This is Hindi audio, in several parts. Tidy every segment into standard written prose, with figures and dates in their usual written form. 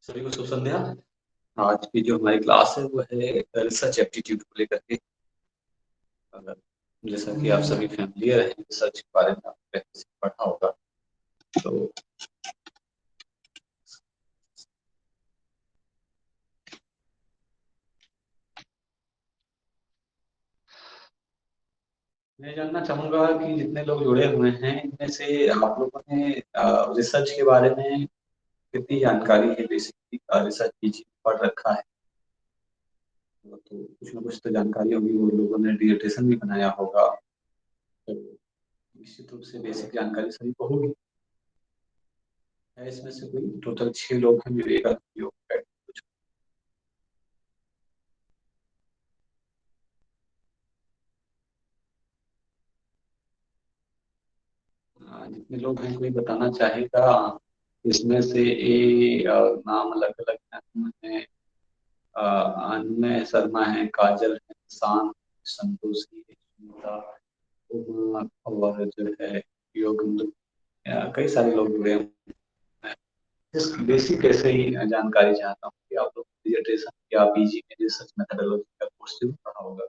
सभी को शुभ संध्या। आज की जो हमारी क्लास है वो है रिसर्च एप्टीट्यूड को लेकर के। अगर जैसा कि आप सभी फैमिलियर हैं रिसर्च के बारे में आपने पहले से पढ़ा होगा, तो मैं जानना चाहूंगा कि जितने लोग जुड़े हुए हैं इनमें से आप लोगों ने रिसर्च के बारे में कितनी जानकारी है, बेसिकली रिसर्च की पढ़ रखा है। तो कुछ ना कुछ तो जानकारी होगी, वो लोगों ने डिसर्टेशन भी बनाया होगा, तो निश्चित रूप से बेसिक जानकारी सभी को होगी। है इसमें से कोई टोटल 6 लोग हैं, विवेक योग कुछ। जितने लोग हैं कोई बताना चाहेगा इसमें से? नाम अलग अलग हैं। अन्य शर्मा है, काजल है, शांत, संतोषी, स्मिता, उमा, और जो है योग। कई सारे लोग जुड़े हैं। इस बेसिक ऐसे ही जानकारी चाहता हूँ कि आप लोग डिजर्टेशन या पीजी में रिसर्च मेथोडोलॉजी का कोर्स जरूर पढ़ा होगा,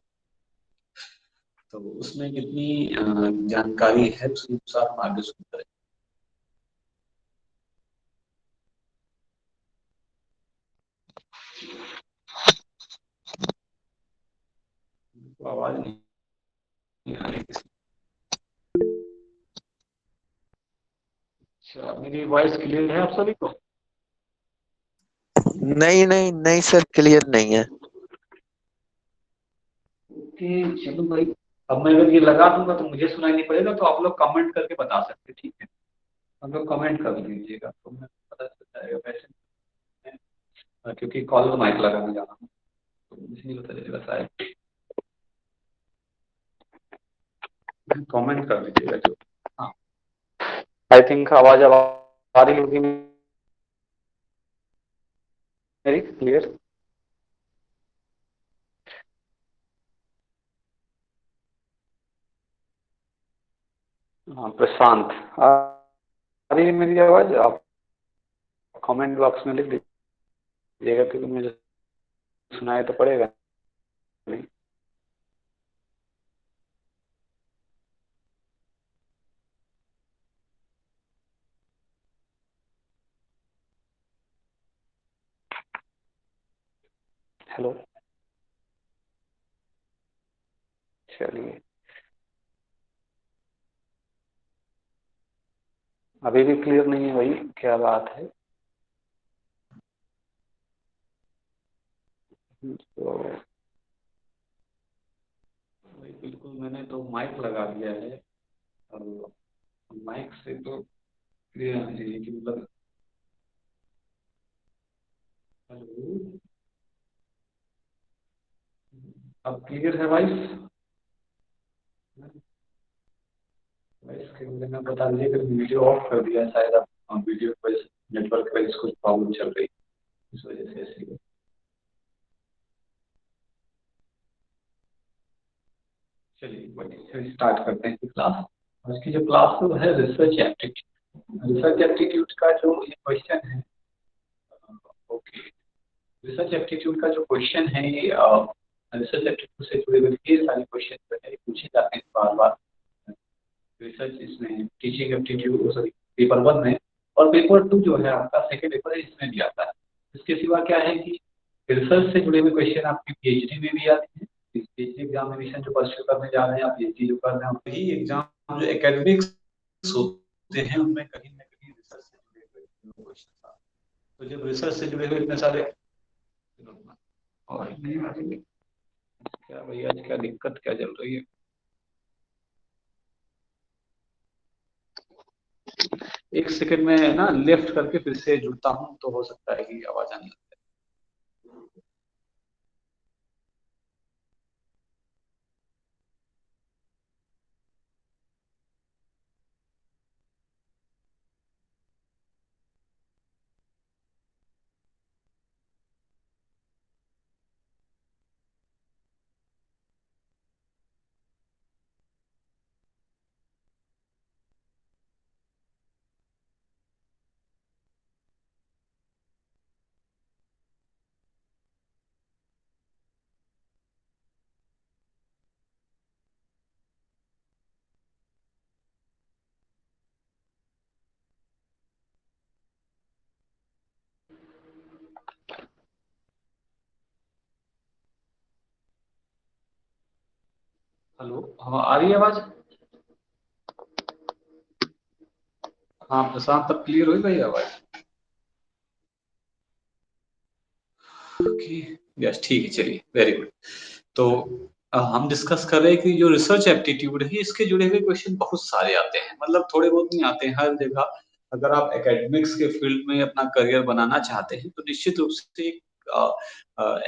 तो उसमें कितनी जानकारी है उसके अनुसार हम आगे शुरू करें। तो आवाज नहीं आ रही किसी। अच्छा, मेरी वॉइस क्लियर है आप सभी को? नहीं नहीं नहीं सर, क्लियर नहीं है। ओके, चलो भाई। अब मैं अगर ये लगा दूंगा तो मुझे सुनाई नहीं पड़ेगा, तो आप लोग कमेंट करके बता सकते हैं, ठीक है? आप लोग कमेंट कर दीजिएगा तो मैं पता चल जाएगा वैसे। क्योंकि कॉल तो माइक लगाने जाना है, तो मुझे नहीं पता चलेगा शायद। कमेंट कर दीजिएगा जो। हाँ, आई थिंक आवाज अब आ रही होगी मेरी क्लियर। हाँ, प्रशांत, आ रही है मेरी आवाज? आप कमेंट बॉक्स में लिख दीजिएगा, क्योंकि मुझे सुनाई तो पड़ेगा नहीं। हेलो, चलिए। अभी भी क्लियर नहीं है भाई, क्या बात है? तो भाई बिल्कुल, मैंने तो माइक लगा दिया है, और माइक से तो क्लियर आनी चाहिए कि मतलब। हेलो, अब क्लियर है वॉइस? वॉइस के लिए मैं बता दीजिए कि वीडियो ऑफ कर दिया है शायद। आप वीडियो की वजह से नेटवर्क की वजह से कुछ प्रॉब्लम चल रही है, इस वजह से ऐसी है। चलिए बढ़िया, स्टार्ट करते हैं क्लास। आज की जो क्लास है वो है रिसर्च एप्टीट्यूड। रिसर्च एप्टीट्यूड का जो ये क्वेश्चन है, ओके, रिसर्च एप्टीट्यूड का जो क्वेश्चन है ये रिसर्च एप्टीट्यूड से जुड़े हुए ढेर सारे क्वेश्चन जो है पूछे जाते हैं बार बार। रिसर्च इसमें टीचिंग एप्टीट्यूड, सॉरी, पेपर 1 में, और पेपर 2 जो है आपका सेकेंड पेपर है, इसमें भी आता है। इसके सिवा क्या है कि रिसर्च से जुड़े हुए क्वेश्चन आपकी पीएचडी में भी आते हैं। पीएचडी एग्जामिनेशन जो परस्यू करने जा रहे हैं, आप पीएचडी जो कर रहे हैं, वही एग्जाम जो एकेडमिक्स होते हैं उनमें कहीं ना कहीं रिसर्च से जुड़े हुए क्वेश्चन। तो जब रिसर्च से जुड़े हुए इतने सारे, और नहीं आ रही है। क्या भैया, आज क्या दिक्कत क्या चल रही है? एक सेकंड में ना लेफ्ट करके फिर से जुड़ता हूँ, तो हो सकता है कि आवाज आने लगे। हेलो, हाँ आ रही है आवाज? हाँ प्रशांत, तब क्लियर हुई भाई आवाज? ओके, यस ठीक है, चलिए वेरी गुड। तो हम डिस्कस कर रहे हैं कि जो रिसर्च एप्टीट्यूड है इसके जुड़े हुए क्वेश्चन बहुत सारे आते हैं, मतलब थोड़े बहुत नहीं आते हैं, हर जगह। अगर आप एकेडमिक्स के फील्ड में अपना करियर बनाना चाहते हैं तो निश्चित रूप से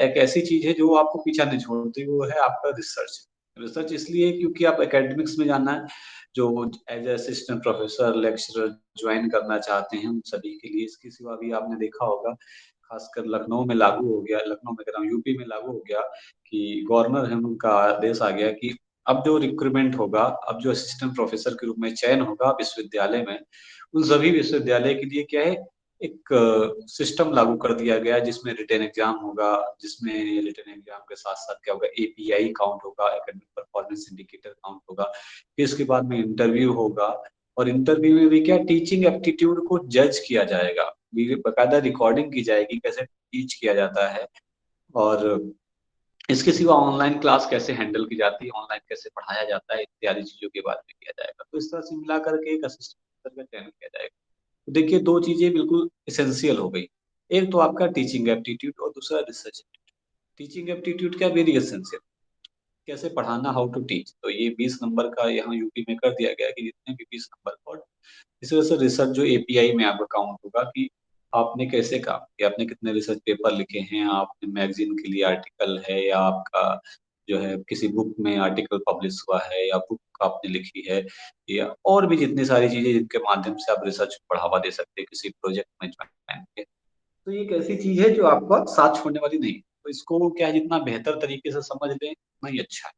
एक ऐसी चीज है जो आपको पीछा नहीं छोड़ती, वो है आपका रिसर्च। रिसर्च इसलिए क्योंकि आप एकेडमिक्स में जाना है, जो as assistant professor lecturer join करना चाहते हैं उन सभी के लिए। इसके सिवा भी आपने देखा होगा, खासकर लखनऊ में लागू हो गया, लखनऊ में कह रहा हूँ यूपी में लागू हो गया कि गवर्नर है उनका आदेश आ गया कि अब जो रिक्रूटमेंट होगा, अब जो असिस्टेंट प्रोफेसर के रूप में चयन होगा विश्वविद्यालय में, उन सभी विश्वविद्यालय के लिए क्या है, एक सिस्टम लागू कर दिया गया है जिसमें रिटन एग्जाम होगा, जिसमें रिटन एग्जाम के साथ साथ क्या होगा, एपीआई काउंट होगा, एकेडमिक परफॉर्मेंस इंडिकेटर काउंट होगा, फिर इसके बाद में इंटरव्यू होगा। और इंटरव्यू में भी क्या, टीचिंग एप्टीट्यूड को जज किया जाएगा, बकायदा रिकॉर्डिंग की जाएगी कैसे टीच किया जाता है, और इसके सिवा ऑनलाइन क्लास कैसे हैंडल की जाती है, ऑनलाइन कैसे पढ़ाया जाता है, इत्यादि चीजों के बारे में किया जाएगा। तो इस तरह से मिला करके एक असिस्टेंट का चयन किया जाएगा। तो देखिए, दो चीजें बिल्कुल इसेंशियल हो गई, एक तो आपका टीचिंग एप्टीट्यूड और दूसरा रिसर्च। टीचिंग एप्टीट्यूड क्या, वेरी एसेंशियल, कैसे पढ़ाना, हाउ टू टीच। तो ये 20 नंबर का यहाँ यूपी में कर दिया गया कि जितने भी 20 नंबर, और इस वजह से रिसर्च जो एपीआई में आपका काउंट होगा कि आपने कैसे काम किया, आपने कितने रिसर्च पेपर लिखे हैं, आपने मैगजीन के लिए आर्टिकल है, या आपका जो है किसी बुक में आर्टिकल पब्लिश हुआ है, या बुक आपने लिखी है, या और भी जितनी सारी चीजें जिनके माध्यम से आप रिसर्च को बढ़ावा दे सकते हैं किसी प्रोजेक्ट में ज्वाइन के। तो ये एक ऐसी चीज है जो आपका साथ छोड़ने वाली नहीं है। तो इसको क्या है, जितना बेहतर तरीके से समझ लें उतना ही अच्छा है।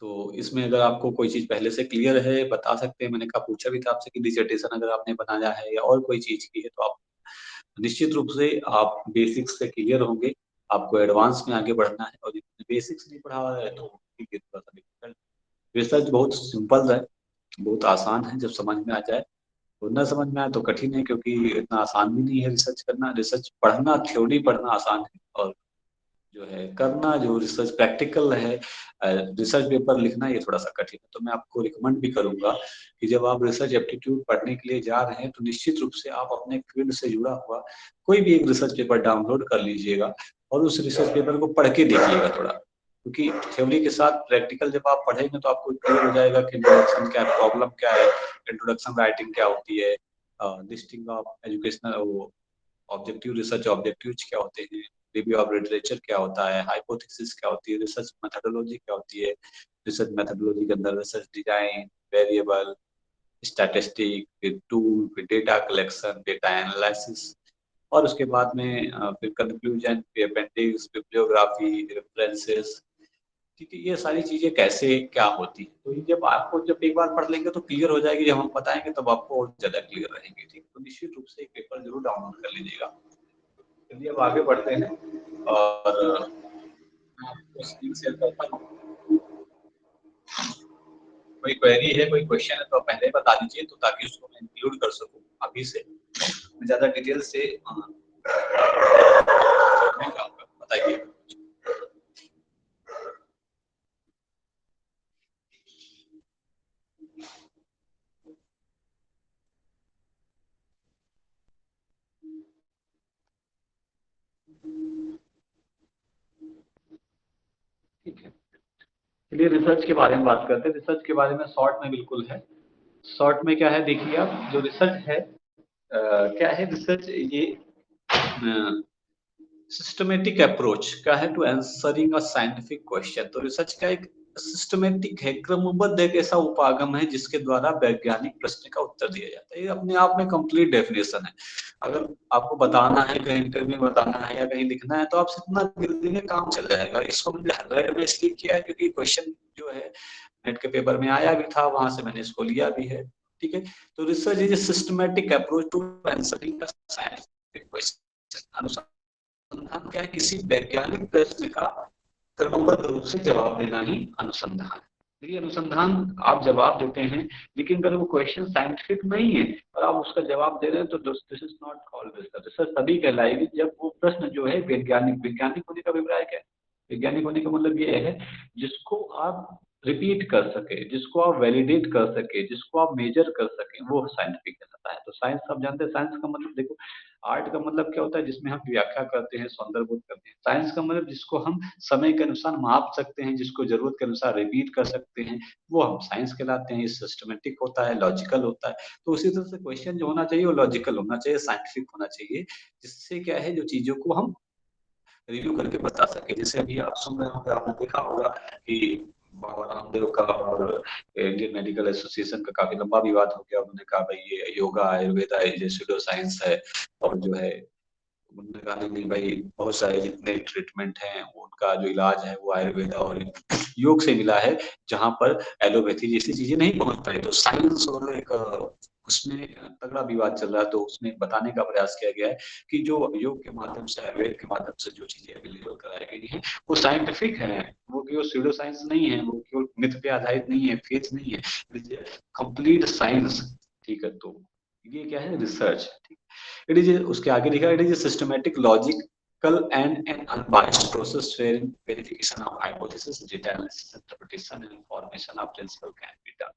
तो इसमें अगर आपको कोई चीज पहले से क्लियर है, बता सकते हैं। मैंने कहा, पूछा भी था आपसे कि डिसर्टेशन अगर आपने बनाया है या और कोई चीज की है तो आप निश्चित रूप से आप बेसिक्स से क्लियर होंगे। आपको एडवांस में आगे बढ़ना है, और जिसने बेसिक्स नहीं पढ़ा हुआ है तो ठीक है, थोड़ा सा डिफिकल्ट। रिसर्च बहुत सिंपल है, बहुत आसान है जब समझ में आ जाए। तो न समझ में आए तो कठिन है, क्योंकि इतना आसान भी नहीं है रिसर्च करना। रिसर्च पढ़ना, थ्योरी पढ़ना आसान है, और जो है करना, जो रिसर्च प्रैक्टिकल है, रिसर्च पेपर लिखना, ये थोड़ा सा कठिन है। तो मैं आपको रिकमेंड भी करूंगा कि जब आप रिसर्च एप्टीट्यूड पढ़ने के लिए जा रहे हैं तो निश्चित रूप से आप अपने फील्ड से जुड़ा हुआ कोई भी एक रिसर्च पेपर डाउनलोड कर लीजिएगा, और उस रिसर्च पेपर को पढ़ के देखिएगा थोड़ा। क्योंकि थ्योरी के साथ प्रैक्टिकल जब आप पढ़ेंगे तो आपको क्लियर हो जाएगा कि इंट्रोडक्शन क्या है, प्रॉब्लम क्या है, इंट्रोडक्शन राइटिंग क्या होती है, listing of educational objective, research objectives क्या होते हैं, रिव्यू ऑफ लिटरेचर क्या होता है, हाइपोथेसिस क्या होती है, रिसर्च मेथोडोलॉजी क्या होती है, रिसर्च मेथोडोलॉजी के अंदर रिसर्च डिजाइन, वेरिएबल, स्टैटिस्टिक, फिर टूल, फिर डेटा कलेक्शन, डेटा एनालिसिस, और उसके बाद में फिर कंक्लूजन, फिर अपेंडिक्स, बिब्लियोग्राफी, रेफरेंसेस। ठीक है, ये सारी चीजें कैसे क्या होती है, तो ये जब आपको जब एक बार पढ़ लेंगे तो क्लियर हो जाएगी, जब हम बताएंगे तब आपको और ज्यादा क्लियर रहेंगे। ठीक, तो निश्चित रूप से एक पेपर जरूर डाउनलोड कर लीजिएगा। चलिए अब आगे बढ़ते हैं, और मैं आपको स्क्रीन शेयर करता हूँ। कोई क्वेरी है, कोई क्वेश्चन है तो आप पहले बता दीजिए, तो ताकि उसको मैं इंक्लूड कर सकूँ अभी से। मैं ज्यादा डिटेल से नहीं जाऊंगा, बताइए। ठीक है, चलिए रिसर्च के बारे में बात करते हैं। रिसर्च के बारे में शॉर्ट में बिल्कुल है। शॉर्ट में क्या है, देखिए आप, जो रिसर्च है क्या है, रिसर्च ये सिस्टमेटिक अप्रोच का है to answering a scientific question. तो रिसर्च का एक सिस्टमेटिक है, क्रमबद्ध एक ऐसा उपागम है जिसके द्वारा वैज्ञानिक प्रश्न का उत्तर दिया जाता है। ये अपने आप में कंप्लीट डेफिनेशन है। अगर आपको बताना है, कहीं इंटरव्यू में बताना है या कहीं लिखना है, तो आप इतना गिर देंगे काम चल जाएगा। इसको मैंने हाईलाइट में इसलिए किया है क्योंकि क्वेश्चन जो है नेट के पेपर में आया भी था, वहां से मैंने इसको लिया भी है। ठीक है, तो research is a systematic approach to answering a scientific question. अनुसंधान क्या है, किसी वैज्ञानिक प्रश्न का क्रमबद्ध रूप से जवाब देना ही अनुसंधान है। देखिए, अनुसंधान आप जवाब देते हैं, लेकिन अगर वो क्वेश्चन साइंटिफिक नहीं है और आप उसका जवाब दे रहे हैं तो this is not called research. Research तभी कहलाएगी जब वो प्रश्न जो है वैज्ञानिक, वैज्ञानिक होने का अभिप्राय क्या है, वैज्ञानिक होने का मतलब ये है जिसको आप रिपीट कर सके, जिसको आप वैलिडेट कर सके, जिसको आप मेजर कर सके, वो साइंटिफिक कहलाता है। तो साइंस आप जानते हैं, साइंस का मतलब देखो, आर्ट का मतलब क्या होता है, जिसमें हम व्याख्या करते हैं, सौंदर्यबोध करते हैं। साइंस का मतलब जिसको हम समय के अनुसार माप सकते हैं, जिसको जरूरत के अनुसार रिपीट कर सकते हैं, वो हम साइंस कहलाते हैं। ये सिस्टमेटिक होता है, लॉजिकल होता है। तो उसी तरह से क्वेश्चन जो होना चाहिए वो लॉजिकल होना चाहिए, साइंटिफिक होना चाहिए, जिससे क्या है, जो चीजों को हम रिव्यू करके बता सके। जैसे अभी आप सुन रहे होंगे, आपने देखा होगा कि बाबा रामदेव का और इंडियन मेडिकल एसोसिएशन का काफी लंबा विवाद हो गया। उन्होंने कहा भाई ये योगा आयुर्वेदा ये सूडो साइंस है, और जो है उन्होंने कहा नहीं नहीं भाई, बहुत सारे जितने ट्रीटमेंट हैं उनका जो इलाज है वो आयुर्वेदा और योग से मिला है, जहां पर एलोपैथी जैसी चीजें नहीं पहुंच पाई। तो साइंस और एक उसमें तगड़ा विवाद चल रहा है। तो उसमें बताने का प्रयास किया गया है कि जो योग के माध्यम से, आयुर्वेद के माध्यम से जो चीजें अवेलेबल कराई गई हैं वो साइंटिफिक है, वो केवल स्यूडो साइंस नहीं है, वो केवल मिथ पे आधारित नहीं है, फेथ नहीं है, कंप्लीट साइंस। ठीक है, तो ये क्या है, रिसर्च। ठीक, इट इज, उसके आगे लिखा it is a systematic logical and an unbiased process wherein verification of hypothesis, data analysis, interpretation and formation of principle can be done।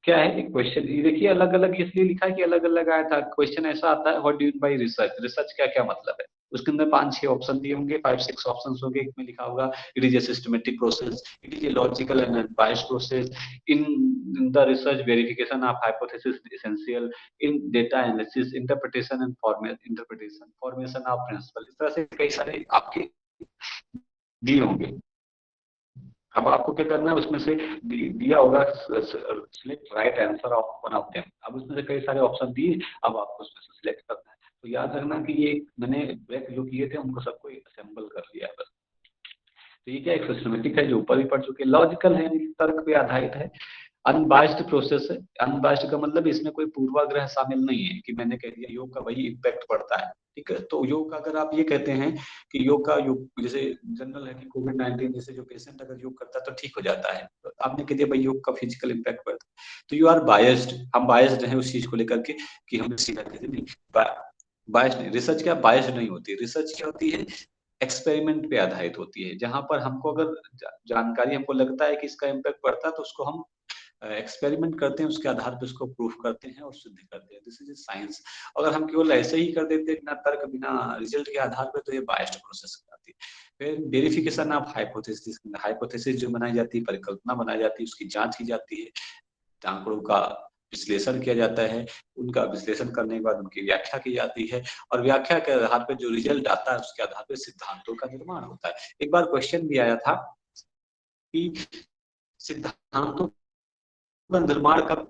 क्या है एक क्वेश्चन, ये देखिए अलग अलग इसलिए लिखा है कि अलग अलग आया था। क्वेश्चन ऐसा आता है, what do you bye research, research क्या क्या मतलब है। उसके अंदर 5-6 ऑप्शन दिए होंगे, 5-6 ऑप्शंस होंगे। एक में लिखा होगा it is a systematic process, it is a logical and unbiased process, in the research verification of hypothesis essential, in data analysis, interpretation and interpretation, formation of principle. इस तरह से कई सारे आपके दिए होंगे। अब आपको क्या करना है, उसमें से दिया होगा select right answer of one of them. अब उसमें से कई सारे ऑप्शन दिए, अब आपको उसमें से सिलेक्ट करना है। तो याद रखना कि ये मैंने ब्रेक जो किए थे उनको सबको असेंबल कर लिया है बस। तो ये क्या एक सिस्टमेटिक है जो ऊपर भी पढ़ चुके, लॉजिकल है, तर्क पे आधारित है, अनबायस्ड प्रोसेस है। अनबायस्ड का मतलब इसमें कोई पूर्वाग्रह शामिल नहीं है कि मैंने कह दिया योग का वही इम्पैक्ट पड़ता है। ठीक है, तो योग का अगर आप ये कहते हैं कि योग का योग जैसे जनरल है कि कोविड-19 जैसे जो पेशेंट अगर योग करता है तो ठीक हो जाता है, तो आपने कह दिया भाई योग का फिजिकल इम्पैक्ट पड़ता है, तो यू आर बायस्ड। हम बायस्ड हैं उस चीज को लेकर के कि हमने सीधा कहते नहीं, बायस्ड नहीं। रिसर्च क्या बायस्ड नहीं होती, रिसर्च क्या होती है, एक्सपेरिमेंट पे आधारित होती है, जहां पर हमको अगर जानकारी हमको लगता है कि इसका इम्पैक्ट पड़ता है तो उसको हम एक्सपेरिमेंट करते हैं, उसके आधार पर उसको प्रूफ करते हैं और सिद्ध करते हैं। This is science. अगर हम केवल ऐसे ही कर देते बिना तर्क बिना रिजल्ट के आधार पर, तो ये बायस्ड प्रोसेस कहलाती है। फिर वेरिफिकेशन ऑफ हाइपोथेसिस, हाइपोथेसिस जो बनाई जाती है, परिकल्पना बनाई जाती है, उसकी जांच की जाती है, आंकड़ों का विश्लेषण किया जाता है, उनका विश्लेषण करने के बाद उनकी व्याख्या की जाती है, और व्याख्या के आधार पर जो रिजल्ट आता है उसके आधार पर सिद्धांतों का निर्माण होता है। एक बार क्वेश्चन भी आया था कि सिद्धांतों का निर्माण कब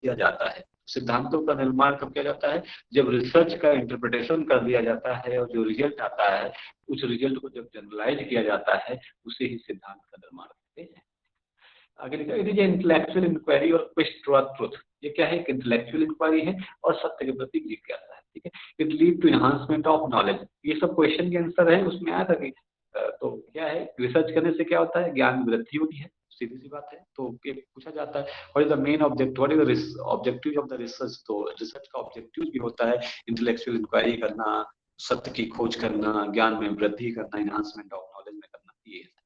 किया जाता है। सिद्धांतों का निर्माण कब किया जाता है, जब रिसर्च का इंटरप्रिटेशन कर दिया जाता है और जो रिजल्ट आता है उस रिजल्ट को जब जनरलाइज किया जाता है, उसे ही सिद्धांत का निर्माण करते हैं। आगे लिखा है इट इज इंटेलेक्चुअल इंक्वायरी और क्वेस्ट टुवर्ड ट्रुथ। ये क्या है, एक इंटेलेक्चुअल इंक्वायरी है और सत्य के प्रति जिज्ञासा है। ठीक है, it lead to enhancement of knowledge. ये सब क्वेश्चन के आंसर है, उसमें आया था कि तो क्या है, रिसर्च करने से क्या होता है, ज्ञान में वृद्धि होती है, सीधी सी बात है। तो पूछा जाता है what is the main object, what is the objective of the research. तो रिसर्च का ऑब्जेक्टिव भी होता है इंटेलेक्चुअल इंक्वायरी करना, सत्य की खोज करना, ज्ञान में वृद्धि करना, एनहांसमेंट ऑफ नॉलेज में करना। ये है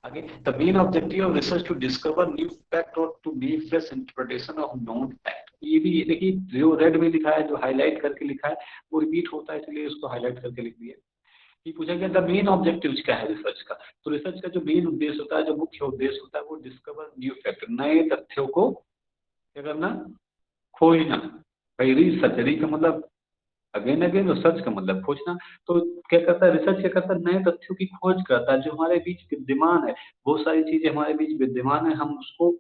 आगे, the main objective of research to discover new fact or to make fresh interpretation of known fact। ये भी देखिए जो रेड में लिखा है, जो हाईलाइट करके लिखा है वो रिपीट होता है, इसलिए उसको हाईलाइट करके लिख दिया। ये पूछा गया द मेन ऑब्जेक्टिव क्या है रिसर्च का। तो रिसर्च का जो मेन उद्देश्य होता है, जो मुख्य उद्देश्य होता है, वो डिस्कवर न्यू फैक्ट, नए तथ्यों को क्या करना, खोजना। भाई रिसर्च, री का मतलब अगेन अगेन, और सर्च का मतलब खोजना। तो क्या करता है रिसर्च, क्या करता है, नए तथ्यों की खोज करता है जो हमारे बीच विद्यमान है। बहुत सारी चीजें हमारे बीच विद्यमान है, हम उसको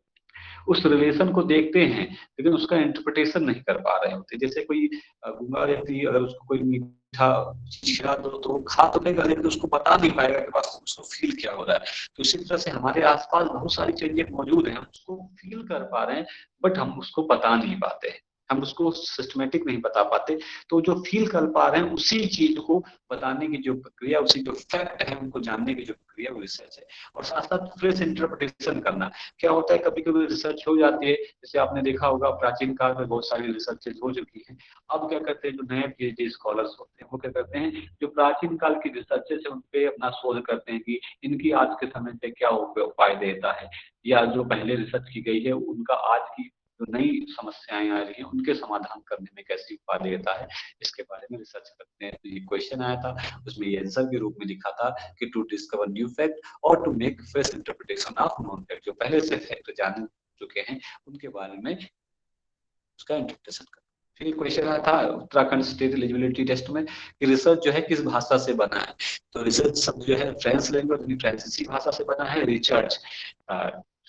उस रिलेशन को देखते हैं लेकिन उसका इंटरप्रिटेशन नहीं कर पा रहे होते। जैसे कोई गूंगा व्यक्ति अगर उसको कोई मीठा चीज खिला दो तो वो खा तो लेगा लेकिन उसको बता नहीं पाएगा कि वास्तव उसको फील क्या हो रहा है। तो इसी तरह से हमारे आसपास बहुत सारी चीजें मौजूद हैं, हम उसको फील कर पा रहे हैं बट हम उसको बता नहीं पाते हैं। हम उसको सिस्टमेटिक नहीं बता पाते, तो जो फील कर पा रहे हैं उसी चीज को बताने की जो प्रक्रिया, उसी जो फैक्ट है उनको जानने की जो प्रक्रिया, वो रिसर्च है। और साथ साथ फ्रेश इंटरप्रिटेशन करना। क्या होता है, कभी कभी रिसर्च हो जाती है, जैसे आपने देखा होगा प्राचीन काल में बहुत सारी रिसर्चेज हो चुकी है। अब क्या करते हैं, जो नए पीएचडी स्कॉलर्स होते हैं वो क्या करते हैं, जो प्राचीन काल की रिसर्चेज है उन पे अपना शोध करते हैं कि इनकी आज के समय पे क्या उपाय देता है, या जो पहले रिसर्च की गई है उनका आज की जो नई समस्याएं आ रही हैं उनके समाधान करने में कैसी उपाय देता है, इसके बारे में रिसर्च करते हैं। तो ये क्वेश्चन आया था, उसमें ये आंसर के रूप में लिखा था कि टू डिस्कवर न्यू फैक्ट और to make fresh interpretation of known fact. जो पहले से फैक्ट जान चुके हैं उनके बारे में उसका इंटरप्रिटेशन करना। फिर क्वेश्चन आया था उत्तराखंड स्टेट एलिजिबिलिटी टेस्ट में कि रिसर्च जो है किस भाषा से बना है। तो रिसर्च शब्द जो है फ्रेंच लैंग्वेज फ्रांसीसी भाषा से बना है। रिसर्च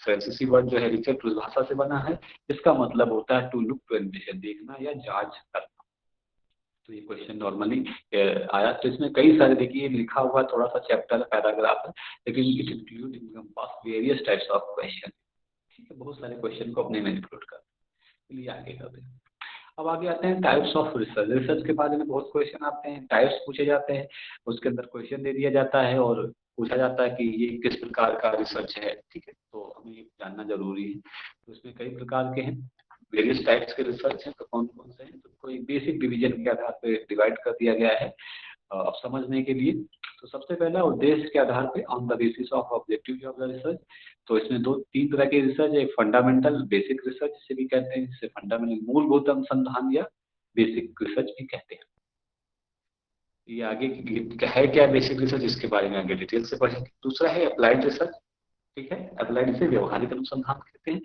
फ्रांसीसी वर्ड जो है रिसर्च उस भाषा से बना है। इसका मतलब होता है टू लुक, टू इन्वेस्टिगेट, देखना या जांच करना। तो ये क्वेश्चन नॉर्मली आया। तो इसमें कई सारे, देखिए लिखा हुआ थोड़ा सा चैप्टर पैराग्राफ है, लेकिन it include encompass various types of question. ठीक है, बहुत सारे क्वेश्चन को अपने में इंक्लूड कर, चलिए आगे करते हैं। अब आगे आते हैं टाइप्स ऑफ रिसर्च। रिसर्च के बारे में बहुत क्वेश्चन आते हैं, टाइप्स पूछे जाते हैं, उसके अंदर क्वेश्चन दे दिया जाता है और पूछा जाता है कि ये किस प्रकार का रिसर्च है। ठीक है, तो हमें ये जानना जरूरी है। तो इसमें कई प्रकार के हैं, वेरियस टाइप्स के रिसर्च हैं। तो कौन कौन से हैं, तो कोई बेसिक डिवीजन के आधार पर डिवाइड कर दिया गया है अब समझने के लिए। तो सबसे पहला उद्देश्य के आधार पे, on the basis of objective of the research. तो इसमें दो तीन तरह के रिसर्च है, एक फंडामेंटल बेसिक रिसर्च जिसे भी कहते हैं, जिसे फंडामेंटल मूलभूत अनुसंधान या बेसिक रिसर्च भी कहते हैं। ये आगे है क्या बेसिक रिसर्च, इसके बारे में आगे डिटेल से पढ़ेंगे। दूसरा है अप्लाइड रिसर्च। ठीक है, अप्लाइड से व्यवहारिक अनुसंधान कहते हैं।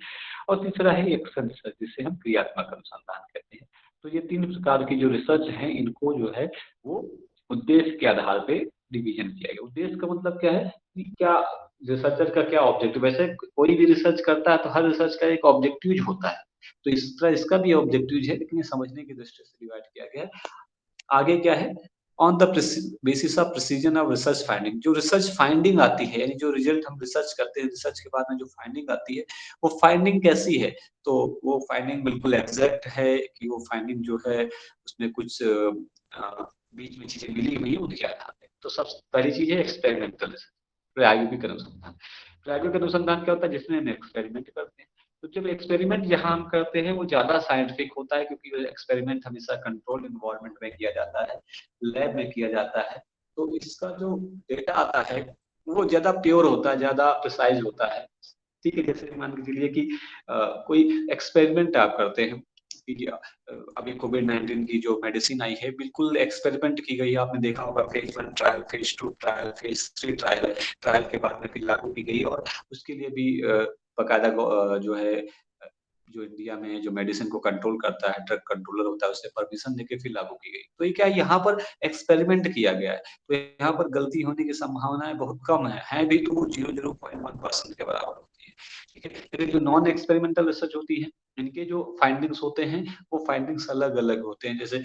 और तीसरा है एक्शन रिसर्च, जिसे हम क्रियात्मक अनुसंधान कहते हैं। तो ये तीन प्रकार की जो रिसर्च है, इनको जो है वो उद्देश्य के आधार पे डिवीजन किया गया। उद्देश्य का मतलब क्या है कि क्या रिसर्चर का क्या ऑब्जेक्टिव। वैसे कोई भी रिसर्च करता है तो हर रिसर्च का एक ऑब्जेक्टिव होता है, तो इस तरह इसका भी ऑब्जेक्टिव है, लेकिन ये समझने की दृष्टि से डिवाइड किया गया है। आगे क्या है, on the basis of precision of research finding. जो रिसर्च फाइंडिंग आती है, यानी जो रिजल्ट हम रिसर्च करते हैं, रिसर्च के बाद में जो फाइंडिंग आती है, वो फाइंडिंग कैसी है। तो वो फाइंडिंग बिल्कुल एग्जैक्ट है कि वो फाइंडिंग जो है उसमें कुछ बीच में चीजें मिली हुई है उनके आधार पे। तो सबसे पहली चीज है एक्सपेरिमेंटल रिसर्च, प्रायोगिक अनुसंधान। प्रायोगिक अनुसंधान क्या होता है, जिसमें हम एक्सपेरिमेंट करते हैं। तो जब एक्सपेरिमेंट जहां हम करते हैं वो ज्यादा साइंटिफिक होता है, क्योंकि एक्सपेरिमेंट हमेशा कंट्रोल इन्वायरमेंट में किया जाता है, लैब में किया जाता है। तो इसका जो डेटा आता है वो ज्यादा प्योर होता है, ज्यादा प्रिसाइज होता है। ठीक है, जैसे मान के चलिए कि कोई एक्सपेरिमेंट आप करते हैं कि अभी कोविड-19 की जो मेडिसिन आई है, बिल्कुल एक्सपेरिमेंट की गई है। आपने देखा होगा phase 1 trial, phase 2 trial, phase 3 trial, trial के बाद में फिर लागू की गई। और उसके लिए भी बकायदा जो है जो इंडिया में जो मेडिसिन को कंट्रोल करता है, ड्रग कंट्रोलर होता है, उससे परमिशन लेके फिर लागू की गई। तो ये क्या है, यहाँ पर एक्सपेरिमेंट किया गया है, तो यहाँ पर गलती होने की संभावनाएं बहुत कम है भी तो 0.1% के बराबर होती है। ठीक है, लेकिन जो नॉन एक्सपेरिमेंटल रिसर्च होती है, इनके जो फाइंडिंग्स होते हैं वो फाइंडिंग्स अलग अलग होते हैं। जैसे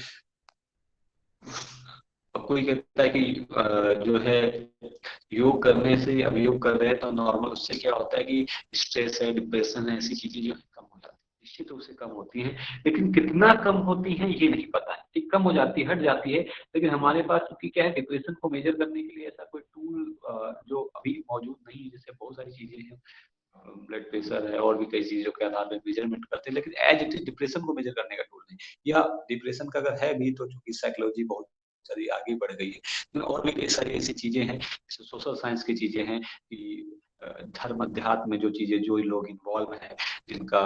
अब कोई कहता है कि जो है योग करने से, अब योग कर रहे हैं तो नॉर्मल उससे क्या होता है कि स्ट्रेस है, डिप्रेशन है, ऐसी चीजें जो है कम हो जाती है। निश्चित रूप से कम होती है, लेकिन कितना कम होती है ये नहीं पता है। ठीक, कम हो जाती है, हट जाती है, लेकिन हमारे पास क्योंकि क्या है, डिप्रेशन को मेजर करने के लिए ऐसा कोई टूल जो अभी मौजूद नहीं है। जैसे बहुत सारी चीजें हैं, ब्लड प्रेशर है और भी कई चीजों के आधार पर मेजरमेंट करते हैं, लेकिन एज इट इज डिप्रेशन को मेजर करने का टूल नहीं। या डिप्रेशन का अगर है भी तो चूंकि साइकोलॉजी बहुत सारी आगे बढ़ गई है, और भी कई सारी ऐसी चीजें हैं, सोशल साइंस की चीजें हैं कि धर्म अध्यात्म में जो चीजें, जो लोग इन्वॉल्व हैं, जिनका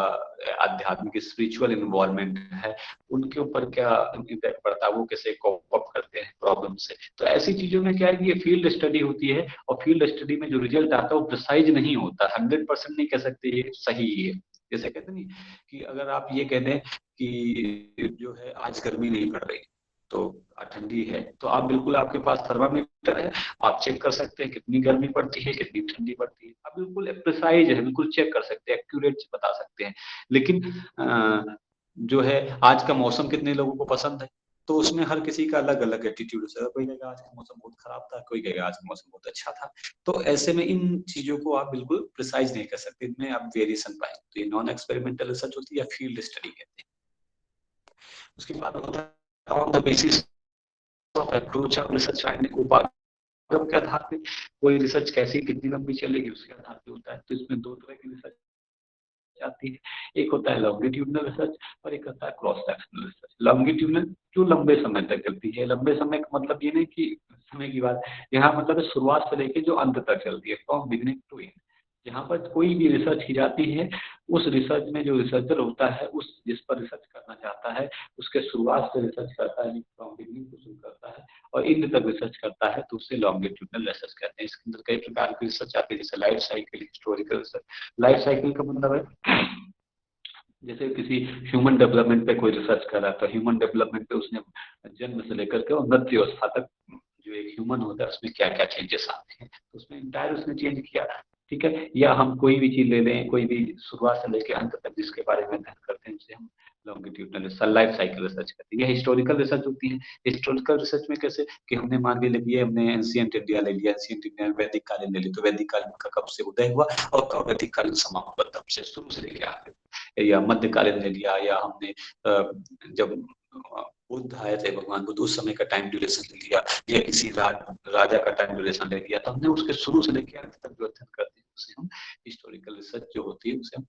आध्यात्मिक स्पिरिचुअल इन्वॉल्वमेंट है, उनके ऊपर क्या इम्पैक्ट पड़ता है, वो कैसे कोप अप करते हैं प्रॉब्लम से। तो ऐसी चीजों में क्या है कि ये फील्ड स्टडी होती है, और फील्ड स्टडी में जो रिजल्ट आता है वो प्रिसाइज नहीं होता, 100% नहीं कह सकते ये सही है। जैसे कहते नहीं कि अगर आप ये कह दें कि जो है आज गर्मी नहीं पड़ रही, तो ठंडी है, तो आप बिल्कुल, आपके पास थर्मामीटर है, आप चेक कर सकते हैं कितनी गर्मी पड़ती है, कितनी ठंडी पड़ती है। आप बिल्कुल प्रिसाइज है, बिल्कुल चेक कर सकते हैं, एक्यूरेट बता सकते हैं। लेकिन जो है आज का मौसम कितने लोगों को पसंद है, तो उसमें हर किसी का अलग अलग एटीट्यूड है। कोई कहेगा आज का मौसम बहुत खराब था, कोई कहेगा आज का मौसम बहुत अच्छा था। तो ऐसे में इन चीजों को आप बिल्कुल प्रिसाइज नहीं कर सकते, इनमें आप वेरिएशन पाएंगे। तो ये नॉन एक्सपेरिमेंटल रिसर्च होती है या फील्ड स्टडी कहते हैं। उसके बाद होता है on the basis of approach of research finding, उपागम के आधार पे कोई रिसर्च कैसी कितनी लंबी चलेगी उसके आधार पे होता है। तो इसमें दो तरह की रिसर्च आती है, एक होता है लॉन्गिट्यूडनल रिसर्च और एक होता है क्रॉस सेक्शनल रिसर्च। लॉन्गिट्यूडनल जो लंबे समय तक चलती है, लंबे समय का मतलब ये नहीं कि समय की बात, यहाँ मतलब है शुरुआत से लेके जो अंत तक चलती है, फ्रॉम बिगिनिंग टू एंड। जहाँ पर कोई भी रिसर्च की जाती है, उस रिसर्च में जो रिसर्चर होता है, उस जिस पर रिसर्च करना चाहता है, उसके शुरुआत से रिसर्च करता है, फ्रॉम बिगिनिंग को शुरू करता है और एंड तक रिसर्च करता है, तो उससे लॉन्गिट्यूडनल रिसर्च कहते हैं। इसके अंदर कई प्रकार की रिसर्च आती है, जैसे life cycle, historical research. Life cycle का मतलब है जैसे किसी ह्यूमन डेवलपमेंट पे कोई रिसर्च कर रहा है, तो ह्यूमन डेवलपमेंट पे उसने जन्म से लेकर के और मृत्यु अवस्था तक जो एक ह्यूमन होता है उसमें क्या क्या चेंजेस आते हैं, तो उसमें इंटायर उसने चेंज किया। ठीक है, या हम कोई भी चीज ले लें, कोई भी शुरुआत से लेकर अंत तक जिसके बारे में अध्ययन करते हैं, उसे हम longitudinal research, life cycle research करते हैं। यह हिस्टोरिकल रिसर्च होती है। हिस्टोरिकल रिसर्च में कैसे कि हमने मान के लिए हमने एंशिएंट इंडिया ले लिया, एंशिएंट इंडिया वैदिक कालीन ले लिया, तो वैदिक कालीन का कब से उदय हुआ और कब वैदिक कालीन समाप्त हुआ, तब से शुरू से लेकर आगे। या मध्यकालीन ले लिया, या हमने जब बुद्ध आए थे, भगवान बुद्ध, उस समय का टाइम ड्यूरेशन ले लिया, या किसी राजा का टाइम ड्यूरेशन ले लिया, तो हमने उसके शुरू से लेकर अंत तक जो अध्ययन करते हैं उसे हम हिस्टोरिकल रिसर्च जो होती है उसे हम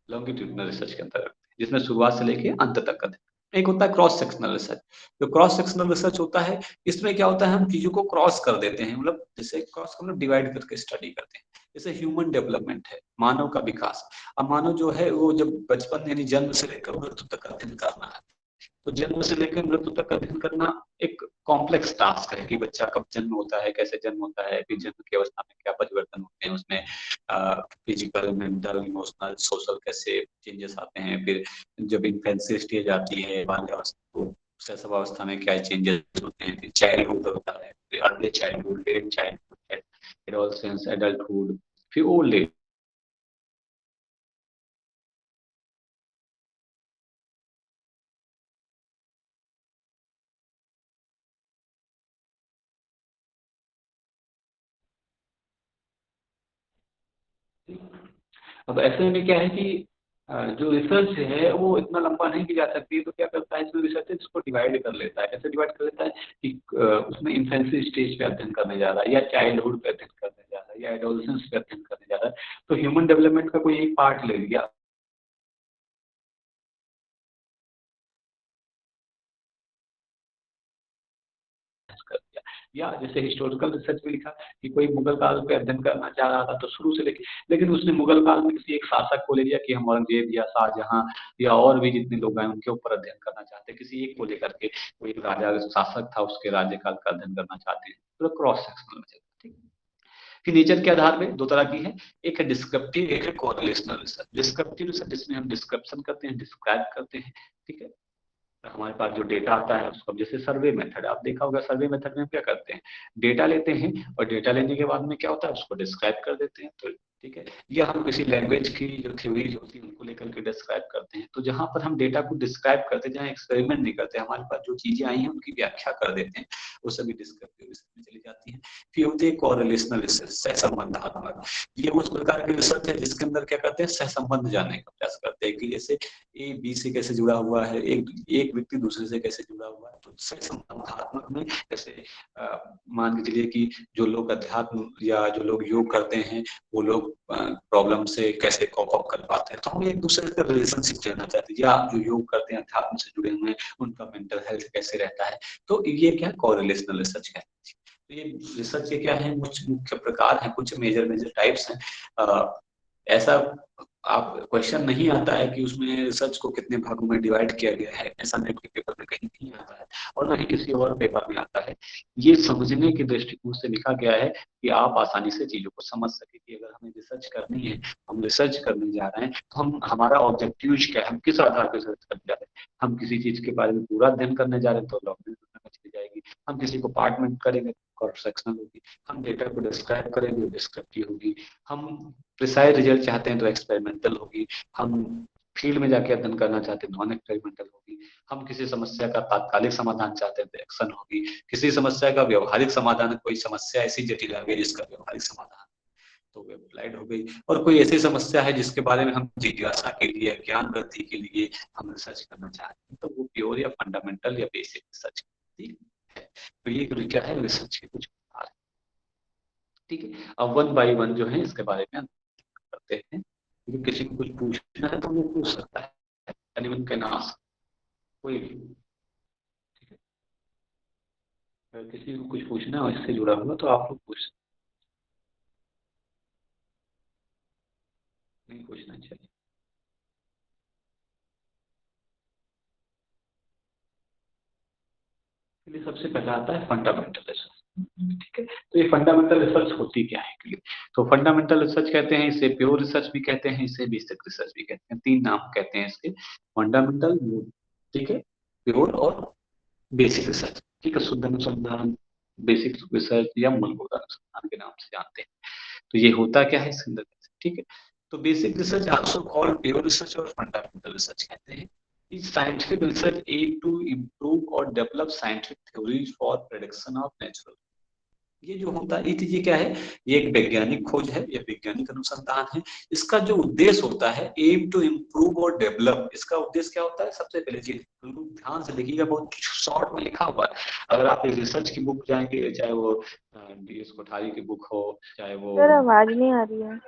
लॉन्गिट्यूडनल रिसर्च के अंतर्गत, जिसमें शुरुआत से लेके अंत तक का। एक होता है क्रॉस सेक्शनल रिसर्च। जो क्रॉस सेक्शनल रिसर्च होता है, इसमें क्या होता है, हम चीजों को क्रॉस कर देते हैं, मतलब जैसे क्रॉस का मतलब डिवाइड करके स्टडी करते हैं। जैसे ह्यूमन डेवलपमेंट है, मानव का विकास। अब मानव जो है वो जब बचपन यानी जन्म से लेकर मृत्यु तक अध्ययन करना है, तो जन्म से लेकर मृत्यु तक अध्ययन करना एक कॉम्प्लेक्स टास्क है कि बच्चा कब जन्म होता है, कैसे जन्म होता है, फिर जन्म की अवस्था में क्या परिवर्तन होते हैं उसमें, फिजिकल, मेंटल, इमोशनल, सोशल कैसे चेंजेस आते हैं, फिर जब इन्फेंसी स्टेज आती है, बाल्यावस्था, तो शैशव अवस्था में क्या चेंजेस होते हैं, फिर चाइल्डहुड होता है, फिर early childhood, late childhood, adolescence, adulthood, फिर ओल्ड एज। अब ऐसे में क्या है कि जो रिसर्च है वो इतना लंबा नहीं की जा सकती, तो क्या करता है इसमें रिसर्च इसको डिवाइड कर लेता है। कैसे डिवाइड कर लेता है कि उसमें इन्फेंसी स्टेज पे अध्ययन करने जा रहा है, या चाइल्डहुड पे अध्ययन करने जा रहा है, या एडोलसेंस पे अध्ययन करने जा रहा है, तो ह्यूमन डेवलपमेंट का कोई एक पार्ट ले लिया कर दिया। या जैसे हिस्टोरिकल रिसर्च में लिखा कि कोई मुगल काल पे अध्ययन करना चाह रहा था, तो शुरू से लेके, लेकिन उसने मुगल काल में किसी एक शासक को ले लिया कि हम औरंगजेब या शाहजहां या और भी जितने लोग हैं उनके ऊपर अध्ययन करना चाहते हैं, किसी एक को लेकर के कोई एक राजा शासक था उसके राज्यकाल का अध्ययन करना चाहते हैं, तो क्रॉस सेक्शनल में चलता है। ठीक, फिर नेचर के आधार पे दो तरह की है, एक है डिस्क्रिप्टिव, एक है कोरिलेशनल रिसर्च। डिस्क्रिप्टिव रिसर्च जिसमें हम डिस्क्रिप्शन करते हैं, डिस्क्राइब करते हैं। ठीक है, हमारे पास जो डेटा आता है उसको, जैसे सर्वे मेथड आप देखा होगा, सर्वे मेथड में क्या करते हैं, डेटा लेते हैं और डेटा लेने के बाद में क्या होता है उसको डिस्क्राइब कर देते हैं। तो ठीक है, या हम किसी लैंग्वेज की जो थ्योरीज होती है उनको लेकर के डिस्क्राइब करते हैं। तो जहां पर हम डेटा को डिस्क्राइब करते हैं, जहाँ एक्सपेरिमेंट नहीं करते, हमारे पास जो चीजें आई हैं उनकी व्याख्या कर देते हैं, वो सभी डिस्क्रिप्टिव रिसर्च में चली जाती है। फिर होती है कोरिलेशनल रिसर्च, सहसंबंधात्मक। ये उस प्रकार की रिसर्च है जिसके अंदर क्या करते हैं, सहसंबंध जानने का प्रयास करते हैं कि जैसे ए बी से कैसे जुड़ा हुआ है, एक एक व्यक्ति दूसरे से कैसे जुड़ा हुआ है। तो संबंधात्मक में जैसे मान के चलिए कि जो लोग अध्यात्म या जो लोग योग करते हैं, वो लोग प्रॉब्लम से कैसे कॉप अप कर पाते हैं, तो हम एक दूसरे का रिलेशनशिप जानना चाहते हैं। या जो योग करते हैं अध्यात्म से जुड़े हुए हैं, उनका मेंटल हेल्थ कैसे रहता है। तो ये क्या कोरिलेशनल रिसर्च है। तो ये रिसर्च के क्या है, कुछ मुख्य प्रकार हैं, कुछ मेजर मेजर टाइप्स हैं। ऐसा आप क्वेश्चन नहीं आता है कि उसमें रिसर्च को कितने भागों में डिवाइड किया गया है, ऐसा नेट के पेपर में कहीं नहीं आता है और न ही किसी और पेपर में आता है। ये समझने के दृष्टिकोण से लिखा गया है कि आप आसानी से चीजों को समझ सके कि अगर हमें रिसर्च करनी है, हम रिसर्च करने जा रहे हैं, तो हम हमारा ऑब्जेक्टिव क्या है, हम किस आधार पर रिसर्च करने जा रहे हैं। हम किसी चीज के बारे में पूरा अध्ययन करने जा रहे हैं तो लॉन्ग में चली जाएगी, हम किसी को पार्ट में करेंगे क्रॉस सेक्शनल होगी, हम डेटा को डिस्क्राइब करेंगे डिस्क्रिप्टिव होगी, हम प्रिसाइज रिजल्ट चाहते हैं तो एक्सपेरिमेंटल होगी, हम फील्ड में जाके अध्ययन करना चाहते हैं नॉन एक्सपेरिमेंटल होगी, हम किसी समस्या का तात्कालिक समाधान चाहते हैं तो एक्शन होगी, किसी समस्या का व्यवहारिक समाधान, कोई समस्या ऐसी जटिल आ गई जिसका व्यवहारिक समाधान, तो वो अप्लाइड हो गई। और कोई ऐसी समस्या है जिसके बारे में हम जिज्ञासा के लिए, ज्ञान वृद्धि के लिए हम रिसर्च करना चाहते हैं, तो वो प्योर या फंडामेंटल या बेसिक रिसर्च है। तो ये क्या है, रिसर्च के कुछ प्रकार हैं। ठीक है, अब वन बाय वन जो है इसके बारे में हम करते हैं। क्योंकि किसी को कुछ पूछना है तो वो पूछ सकता है, एनीवन कैन आस्क, कोई भी। ठीक है, अगर किसी को कुछ पूछना हो इससे जुड़ा हुआ तो आप लोग पूछ सकते हैं, नहीं पूछना चाहिए। इसलिए सबसे पहला आता है फंडामेंटल रिसर्च। ठीक है, तो ये फंडामेंटल रिसर्च होती क्या है क्लियर। तो फंडामेंटल रिसर्च कहते हैं इसे, प्योर रिसर्च भी कहते हैं इसे, बेसिक रिसर्च भी कहते हैं। तीन नाम कहते हैं इसके, फंडामेंटल, ठीक है, प्योर और बेसिक रिसर्च। ठीक है, शुद्ध अनुसंधान, बेसिक रिसर्च या मूलभूत अनुसंधान के नाम से जानते हैं। तो ये होता क्या है इसके अंदर। ठीक है, तो basic research also called pure research और फंडामेंटल रिसर्च कहते हैं। Is scientific research aid to improve or develop scientific theories for prediction of natural। ये जो होता है, ये चीजें क्या है, ये एक वैज्ञानिक खोज है, ये वैज्ञानिक अनुसंधान है। इसका जो उद्देश्य होता है, एम टू इम्प्रूव और डेवलप, इसका उद्देश्य क्या होता है, सबसे पहले चीज बिल्कुल ध्यान से देखिएगा, बहुत शॉर्ट में लिखा हुआ है। अगर आप एक रिसर्च की बुक जाएंगे, चाहे वो डीएस कोठारी की बुक हो, चाहे वो सर आवाज नहीं आ रही है।